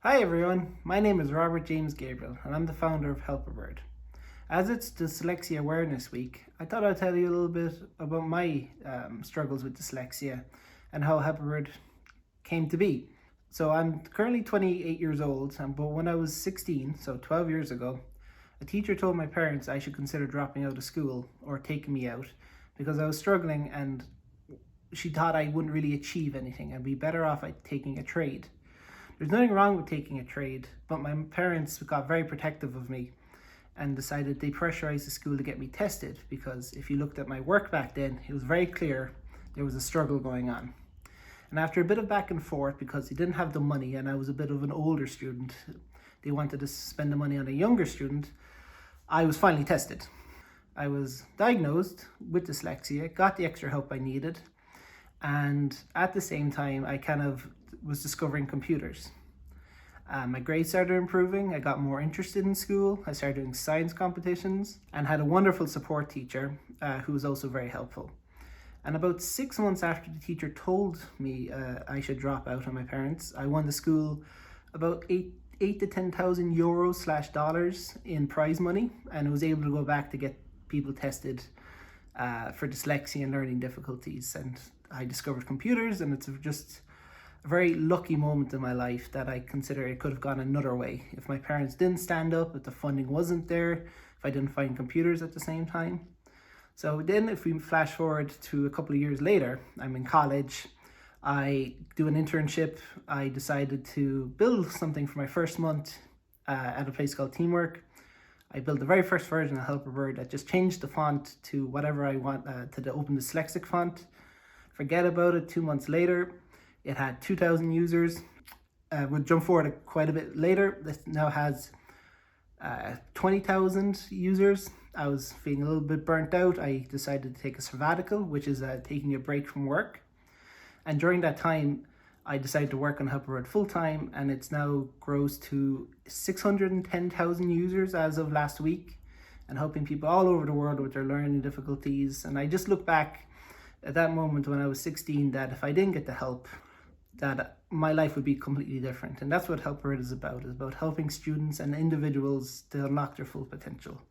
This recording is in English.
Hi everyone, my name is Robert James Gabriel and I'm the founder of Helperbird. As it's Dyslexia Awareness Week, I thought I'd tell you a little bit about my struggles with dyslexia and how Helperbird came to be. So I'm currently 28 years old, but when I was 16, so 12 years ago, a teacher told my parents I should consider dropping out of school or taking me out because I was struggling and she thought I wouldn't really achieve anything. I'd be better off at taking a trade. There's nothing wrong with taking a trade, but my parents got very protective of me and decided they pressurized the school to get me tested because if you looked at my work back then, it was very clear there was a struggle going on. And after a bit of back and forth, because they didn't have the money and I was a bit of an older student, they wanted to spend the money on a younger student, I was finally tested. I was diagnosed with dyslexia, got the extra help I needed, and at the same time, I kind of was discovering computers. My grades started improving, I got more interested in school, I started doing science competitions, and had a wonderful support teacher who was also very helpful. And about 6 months after the teacher told me I should drop out on my parents, I won the school about eight to 10,000 euros / dollars in prize money, and was able to go back to get people tested for dyslexia and learning difficulties. And I discovered computers, and it's just a very lucky moment in my life that I consider it could have gone another way. If my parents didn't stand up, if the funding wasn't there, if I didn't find computers at the same time. So then if we flash forward to a couple of years later, I'm in college, I do an internship, I decided to build something for my first month at a place called Teamwork. I built the very first version of Helperbird that just changed the font to whatever I want, to the OpenDyslexic font. Forget about it, 2 months later, it had 2,000 users. We'll jump forward quite a bit later. This now has 20,000 users. I was feeling a little bit burnt out. I decided to take a sabbatical, which is taking a break from work. And during that time, I decided to work on Helperbird full time, and it's now grows to 610,000 users as of last week, and helping people all over the world with their learning difficulties. And I just look back at that moment when I was 16, that if I didn't get the help, that my life would be completely different. And that's what Helperbird is about helping students and individuals to unlock their full potential.